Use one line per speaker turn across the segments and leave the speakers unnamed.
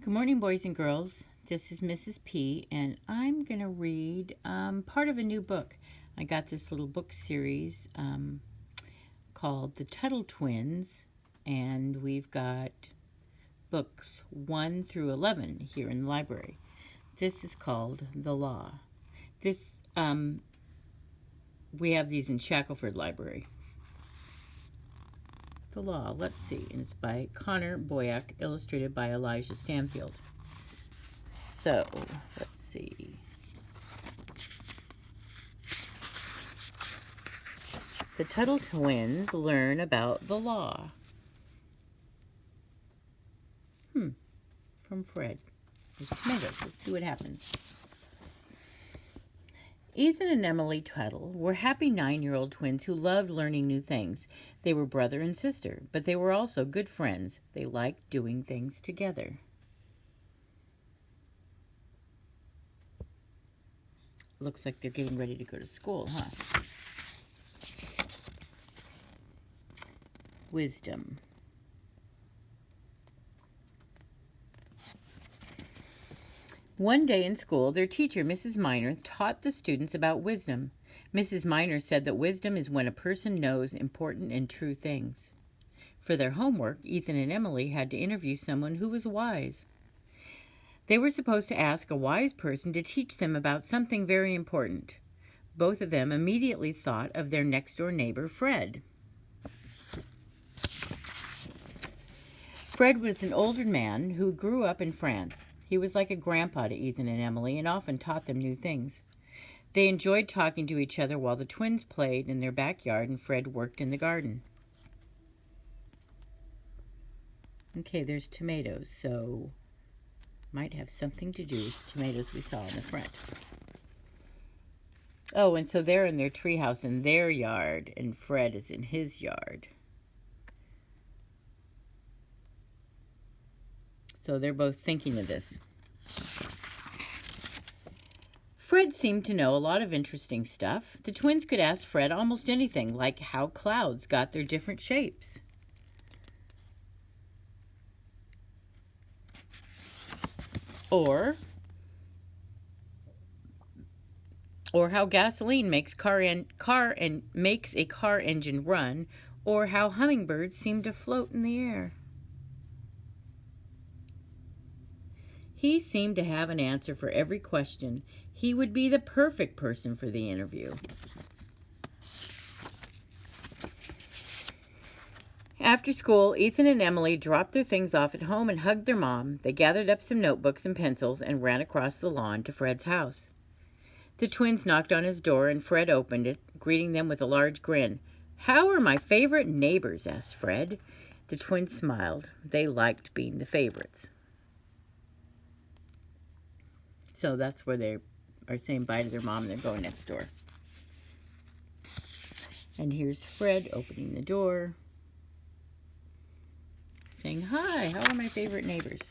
Good morning, boys and girls. This is Mrs. P, and I'm going to read part of a new book. I got this little book series called The Tuttle Twins, and we've got books 1 through 11 here in the library. This is called The Law. We have these in Shackelford Library. The Law, let's see, and it's by Connor Boyack, illustrated by Elijah Stanfield. So, let's see. The Tuttle twins learn about the law. From Fred. There's tomatoes. Let's see what happens. Ethan and Emily Tuttle were happy 9-year-old twins who loved learning new things. They were brother and sister, but they were also good friends. They liked doing things together. Looks like they're getting ready to go to school, huh? Wisdom. One day in school, their teacher, Mrs. Miner, taught the students about wisdom. Mrs. Miner said that wisdom is when a person knows important and true things. For their homework, Ethan and Emily had to interview someone who was wise. They were supposed to ask a wise person to teach them about something very important. Both of them immediately thought of their next-door neighbor, Fred. Fred was an older man who grew up in France. He was like a grandpa to Ethan and Emily and often taught them new things. They enjoyed talking to each other while the twins played in their backyard and Fred worked in the garden. Okay, there's tomatoes, so might have something to do with the tomatoes we saw in the front. Oh, and so they're in their treehouse in their yard, and Fred is in his yard. So they're both thinking of this. Fred seemed to know a lot of interesting stuff. The twins could ask Fred almost anything, like how clouds got their different shapes. Or how gasoline makes makes a car engine run, or how hummingbirds seem to float in the air. He seemed to have an answer for every question. He would be the perfect person for the interview. After school, Ethan and Emily dropped their things off at home and hugged their mom. They gathered up some notebooks and pencils and ran across the lawn to Fred's house. The twins knocked on his door and Fred opened it, greeting them with a large grin. "How are my favorite neighbors?" asked Fred. The twins smiled. They liked being the favorites. So that's where they are saying bye to their mom and they're going next door. And here's Fred opening the door, saying, "Hi, how are my favorite neighbors?"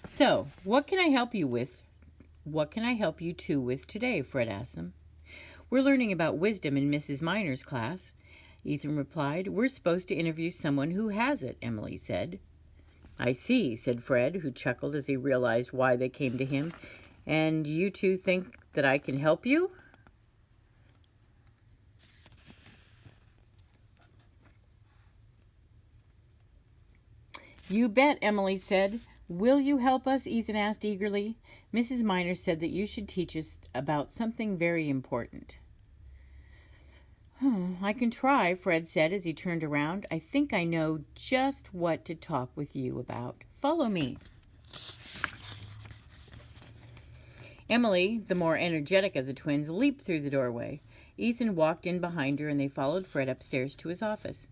So, what can I help you with? What can I help you two with today? Fred asked them. "We're learning about wisdom in Mrs. Miner's class," Ethan replied. "We're supposed to interview someone who has it," Emily said. "I see," said Fred, who chuckled as he realized why they came to him. "And you two think that I can help you?" "You bet," Emily said. "Will you help us?" Ethan asked eagerly. "Mrs. Miner said that you should teach us about something very important." "I can try," Fred said as he turned around. "I think I know just what to talk with you about. Follow me." Emily, the more energetic of the twins, leaped through the doorway. Ethan walked in behind her and they followed Fred upstairs to his office.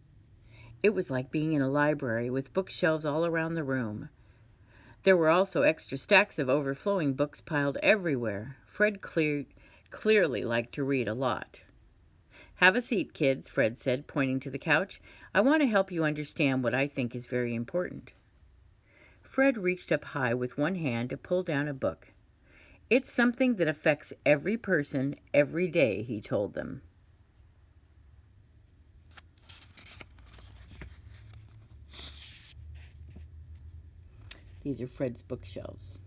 It was like being in a library with bookshelves all around the room. There were also extra stacks of overflowing books piled everywhere. Fred clearly liked to read a lot. "Have a seat, kids," Fred said, pointing to the couch. "I want to help you understand what I think is very important." Fred reached up high with one hand to pull down a book. "It's something that affects every person every day," he told them. These are Fred's bookshelves.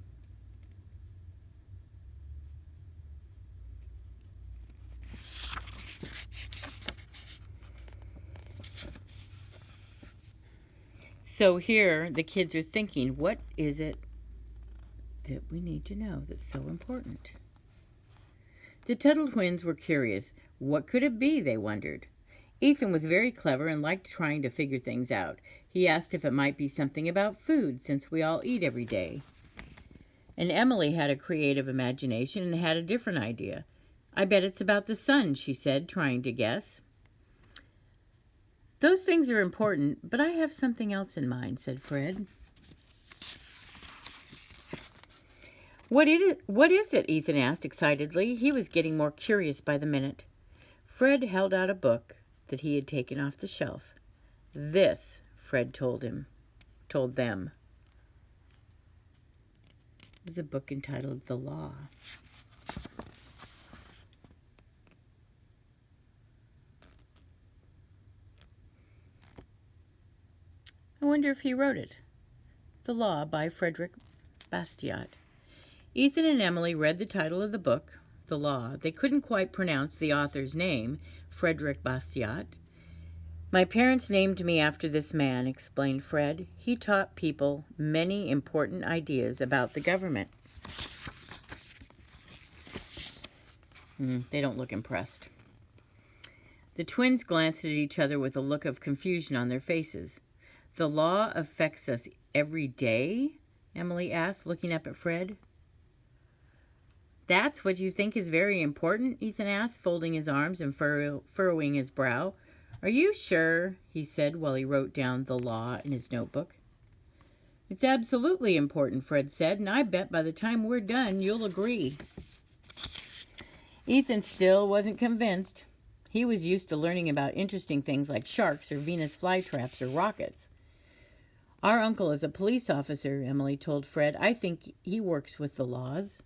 So here the kids are thinking, what is it that we need to know that's so important? The Tuttle twins were curious. What could it be, they wondered. Ethan was very clever and liked trying to figure things out. He asked if it might be something about food, since we all eat every day. And Emily had a creative imagination and had a different idea. I bet it's about the sun, she said, trying to guess. Those things are important, but I have something else in mind, said Fred. What is it? Ethan asked excitedly. He was getting more curious by the minute. Fred held out a book that he had taken off the shelf. This, Fred told them. It was a book entitled The Law. I wonder if he wrote it. The Law by Frederick Bastiat. Ethan and Emily read the title of the book, The Law. They couldn't quite pronounce the author's name, Frederick Bastiat. My parents named me after this man, explained Fred. He taught people many important ideas about the government. They don't look impressed. The twins glanced at each other with a look of confusion on their faces. The law affects us every day? Emily asked, looking up at Fred. That's what you think is very important? Ethan asked, folding his arms and furrowing his brow. Are you sure? He said while he wrote down the law in his notebook. It's absolutely important, Fred said, and I bet by the time we're done, you'll agree. Ethan still wasn't convinced. He was used to learning about interesting things like sharks or Venus flytraps or rockets. Our uncle is a police officer, Emily told Fred. I think he works with the laws.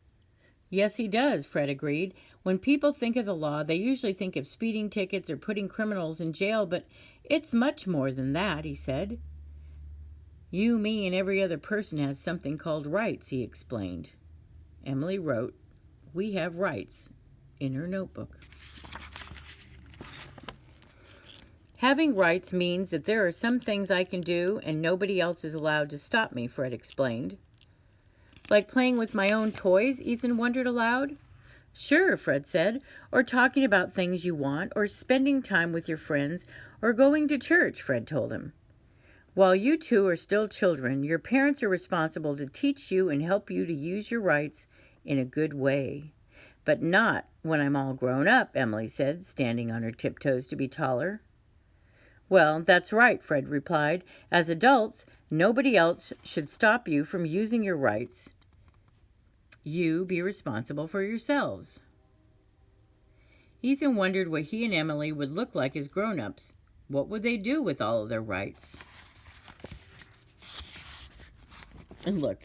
Yes, he does, Fred agreed. When people think of the law, they usually think of speeding tickets or putting criminals in jail, but it's much more than that, he said. You, me, and every other person has something called rights, he explained. Emily wrote, "We have rights," in her notebook. Having rights means that there are some things I can do and nobody else is allowed to stop me, Fred explained. Like playing with my own toys? Ethan wondered aloud. Sure, Fred said, or talking about things you want, or spending time with your friends, or going to church, Fred told him. While you two are still children, your parents are responsible to teach you and help you to use your rights in a good way. But not when I'm all grown up, Emily said, standing on her tiptoes to be taller. Well, that's right, Fred replied. As adults, nobody else should stop you from using your rights. You be responsible for yourselves. Ethan wondered what he and Emily would look like as grown-ups. What would they do with all of their rights? And look,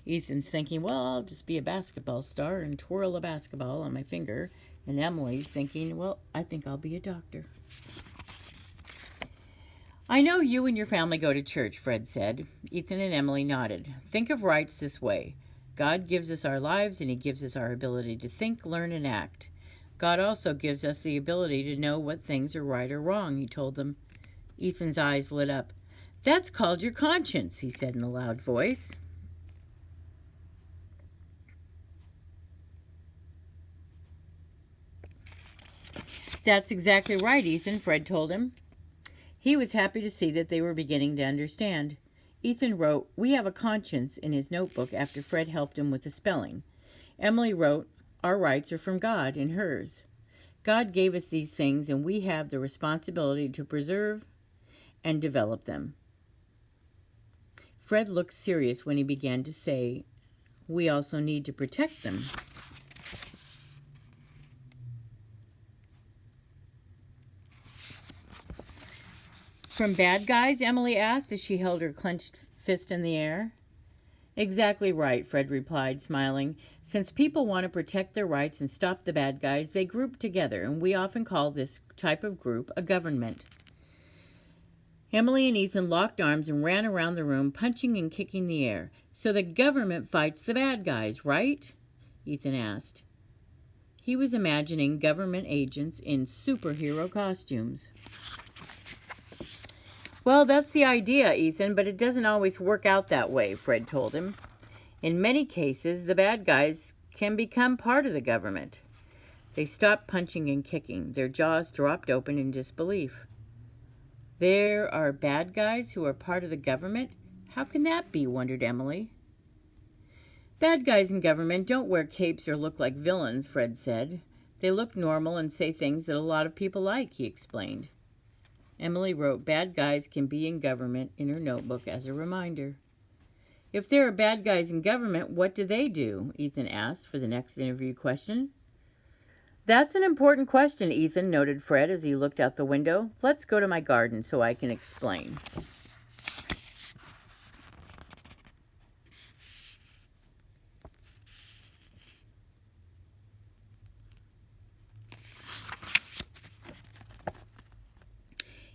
Ethan's thinking, well, I'll just be a basketball star and twirl a basketball on my finger. And Emily's thinking, well, I think I'll be a doctor. I know you and your family go to church, Fred said. Ethan and Emily nodded. Think of rights this way. God gives us our lives and he gives us our ability to think, learn, and act. God also gives us the ability to know what things are right or wrong, he told them. Ethan's eyes lit up. That's called your conscience, he said in a loud voice. That's exactly right, Ethan, Fred told him. He was happy to see that they were beginning to understand. Ethan wrote, "We have a conscience," in his notebook after Fred helped him with the spelling. Emily wrote, "Our rights are from God," in hers. God gave us these things, and we have the responsibility to preserve and develop them. Fred looked serious when he began to say, we also need to protect them. From bad guys? Emily asked as she held her clenched fist in the air. Exactly right, Fred replied, smiling. Since people want to protect their rights and stop the bad guys, they group together, and we often call this type of group a government. Emily and Ethan locked arms and ran around the room, punching and kicking the air. "So the government fights the bad guys, right?" Ethan asked. He was imagining government agents in superhero costumes. "Well, that's the idea, Ethan, but it doesn't always work out that way," Fred told him. "In many cases, the bad guys can become part of the government." They stopped punching and kicking. Their jaws dropped open in disbelief. "There are bad guys who are part of the government? How can that be?" wondered Emily. "Bad guys in government don't wear capes or look like villains," Fred said. "They look normal and say things that a lot of people like," he explained. Emily wrote "bad guys can be in government" in her notebook as a reminder. "If there are bad guys in government, what do they do?" Ethan asked for the next interview question. "That's an important question, Ethan," noted Fred as he looked out the window. "Let's go to my garden so I can explain."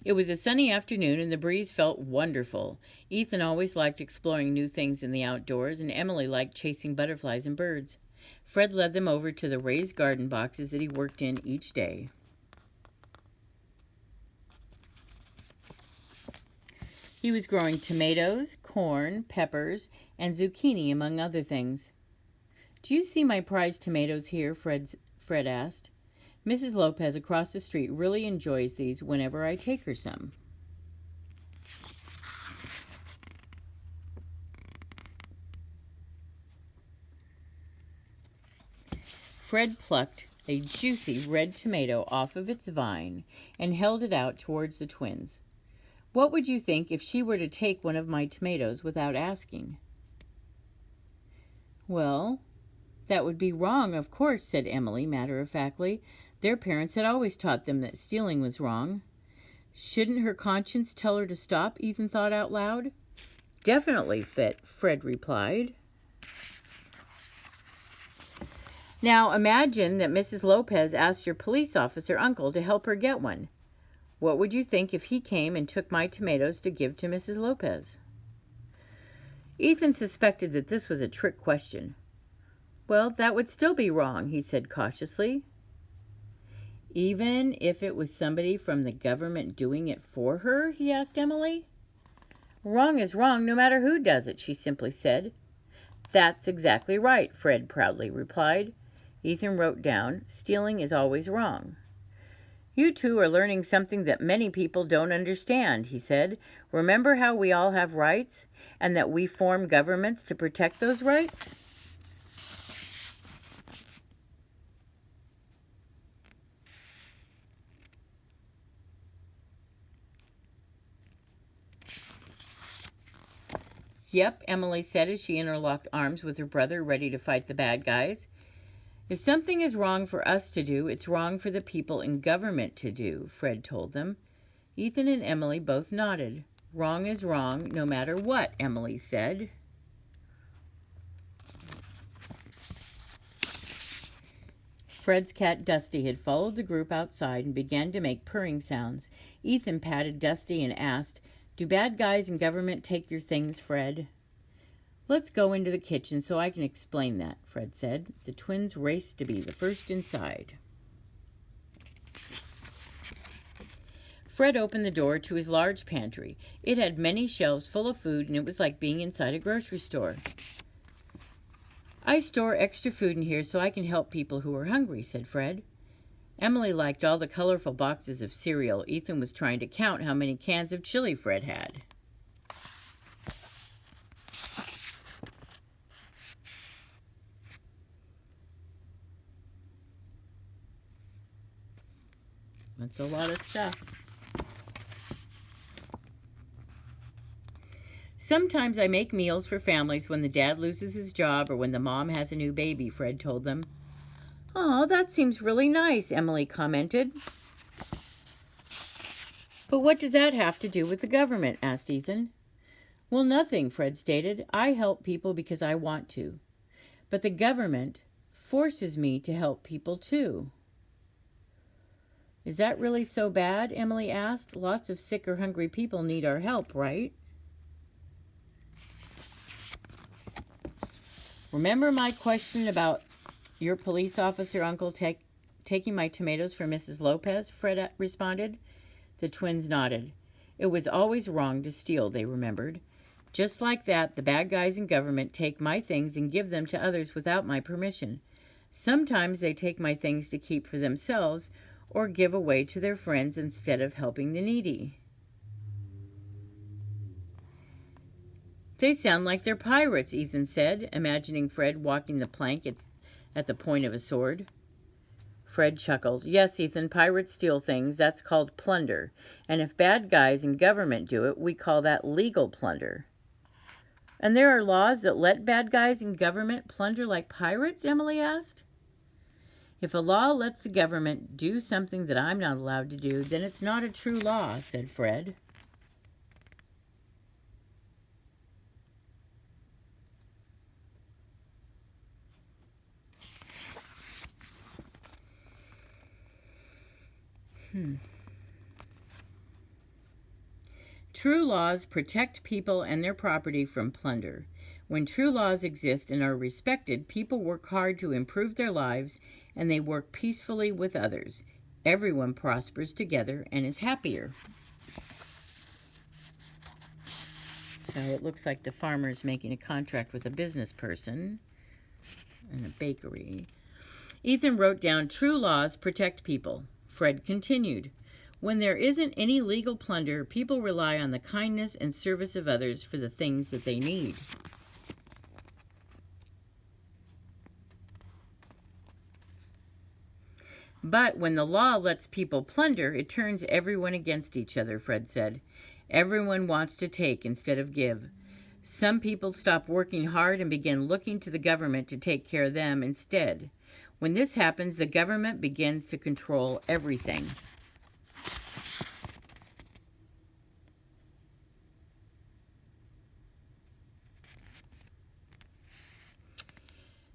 It was a sunny afternoon and the breeze felt wonderful. Ethan always liked exploring new things in the outdoors, and Emily liked chasing butterflies and birds. Fred led them over to the raised garden boxes that he worked in each day. He was growing tomatoes, corn, peppers, and zucchini, among other things. "Do you see my prized tomatoes here?" Fred asked. "Mrs. Lopez across the street really enjoys these whenever I take her some." Fred plucked a juicy red tomato off of its vine and held it out towards the twins. "What would you think if she were to take one of my tomatoes without asking?" "Well, that would be wrong, of course," said Emily matter-of-factly. Their parents had always taught them that stealing was wrong. Shouldn't her conscience tell her to stop? Ethan thought out loud. "Definitely," Fred replied. "Now imagine that Mrs. Lopez asked your police officer uncle to help her get one. What would you think if he came and took my tomatoes to give to Mrs. Lopez?" Ethan suspected that this was a trick question. "Well, that would still be wrong," he said cautiously. "Even if it was somebody from the government doing it for her?" he asked Emily. "Wrong is wrong no matter who does it," she simply said. "That's exactly right," Fred proudly replied. Ethan wrote down, "Stealing is always wrong." "You two are learning something that many people don't understand," he said. "Remember how we all have rights, and that we form governments to protect those rights?" "Yep," Emily said as she interlocked arms with her brother, ready to fight the bad guys. "If something is wrong for us to do, it's wrong for the people in government to do," Fred told them. Ethan and Emily both nodded. "Wrong is wrong, no matter what," Emily said. Fred's cat Dusty had followed the group outside and began to make purring sounds. Ethan patted Dusty and asked, "Do bad guys in government take your things, Fred?" "Let's go into the kitchen so I can explain that," Fred said. The twins raced to be the first inside. Fred opened the door to his large pantry. It had many shelves full of food, and it was like being inside a grocery store. "I store extra food in here so I can help people who are hungry," said Fred. Emily liked all the colorful boxes of cereal. Ethan was trying to count how many cans of chili Fred had. That's a lot of stuff. "Sometimes I make meals for families when the dad loses his job or when the mom has a new baby," Fred told them. "Oh, that seems really nice," Emily commented. "But what does that have to do with the government?" asked Ethan. "Well, nothing," Fred stated. "I help people because I want to. But the government forces me to help people too." Is that really so bad? Emily asked. Lots of sick or hungry people need our help, right? Remember my question about your police officer uncle taking my tomatoes for Mrs. Lopez? Fred responded. The twins nodded. It was always wrong to steal, they remembered. Just like that, the bad guys in government take my things and give them to others without my permission. Sometimes they take my things to keep for themselves or give away to their friends instead of helping the needy. They sound like they're pirates, Ethan said, imagining Fred walking the plank at the point of a sword. Fred chuckled. Yes, Ethan, pirates steal things. That's called plunder. And if bad guys in government do it, we call that legal plunder. And there are laws that let bad guys in government plunder like pirates? Emily asked. If a law lets the government do something that I'm not allowed to do, then it's not a true law, said Fred. True laws protect people and their property from plunder. When true laws exist and are respected, people work hard to improve their lives and they work peacefully with others. Everyone prospers together and is happier. So it looks like the farmer is making a contract with a business person and a bakery. Ethan wrote down, true laws protect people. Fred continued, when there isn't any legal plunder, people rely on the kindness and service of others for the things that they need. But when the law lets people plunder, it turns everyone against each other, Fred said. Everyone wants to take instead of give. Some people stop working hard and begin looking to the government to take care of them instead. When this happens, the government begins to control everything.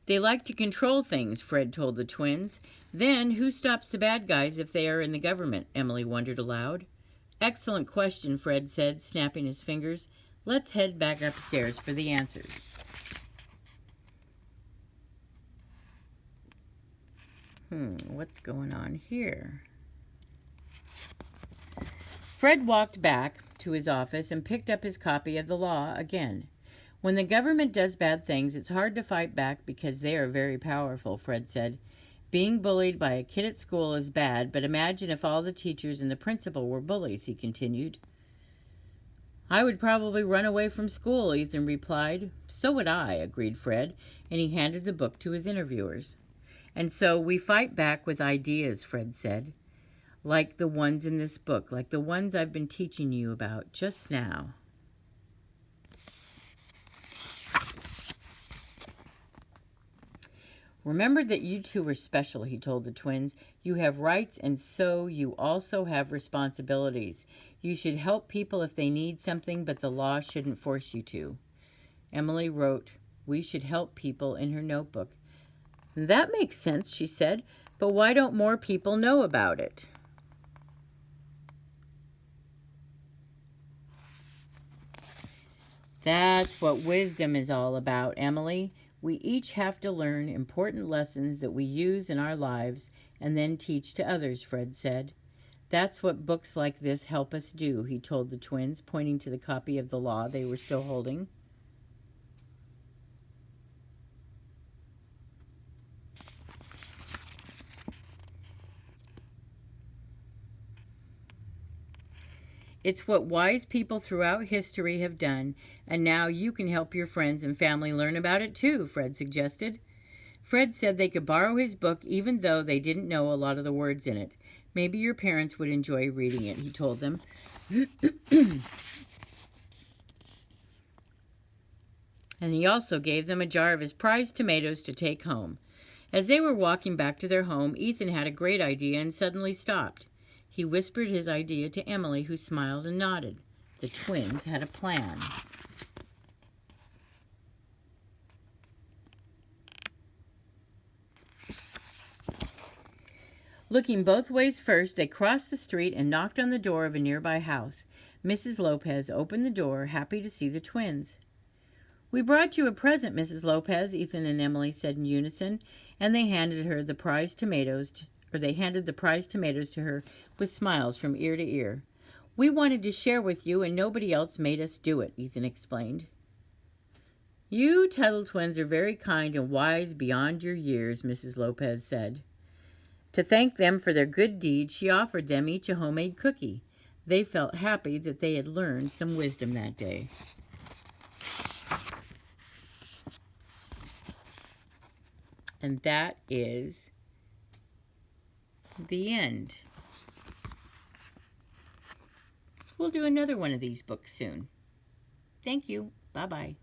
They like to control things, Fred told the twins. Then, who stops the bad guys if they are in the government? Emily wondered aloud. Excellent question, Fred said, snapping his fingers. Let's head back upstairs for the answers. What's going on here? Fred walked back to his office and picked up his copy of the law again. When the government does bad things, it's hard to fight back because they are very powerful, Fred said. Being bullied by a kid at school is bad, but imagine if all the teachers and the principal were bullies, he continued. I would probably run away from school, Ethan replied. So would I, agreed Fred, and he handed the book to his interviewers. And so we fight back with ideas, Fred said, like the ones in this book, like the ones I've been teaching you about just now. Remember that you two are special, he told the twins. You have rights, and so you also have responsibilities. You should help people if they need something, but the law shouldn't force you to. Emily wrote, we should help people in her notebook. That makes sense, she said, but why don't more people know about it? That's what wisdom is all about, Emily. We each have to learn important lessons that we use in our lives and then teach to others, Fred said. That's what books like this help us do, he told the twins, pointing to the copy of the law they were still holding. It's what wise people throughout history have done, and now you can help your friends and family learn about it too, Fred suggested. Fred said they could borrow his book even though they didn't know a lot of the words in it. Maybe your parents would enjoy reading it, he told them. And he also gave them a jar of his prized tomatoes to take home. As they were walking back to their home, Ethan had a great idea and suddenly stopped. He whispered his idea to Emily, who smiled and nodded. The twins had a plan. Looking both ways first, they crossed the street and knocked on the door of a nearby house. Mrs. Lopez opened the door, happy to see the twins. "We brought you a present, Mrs. Lopez," Ethan and Emily said in unison, and they handed the prized tomatoes to her with smiles from ear to ear. "We wanted to share with you, and nobody else made us do it," Ethan explained. "You Tuttle twins are very kind and wise beyond your years," Mrs. Lopez said. To thank them for their good deed, she offered them each a homemade cookie. They felt happy that they had learned some wisdom that day. And that is the end. We'll do another one of these books soon. Thank you. Bye-bye.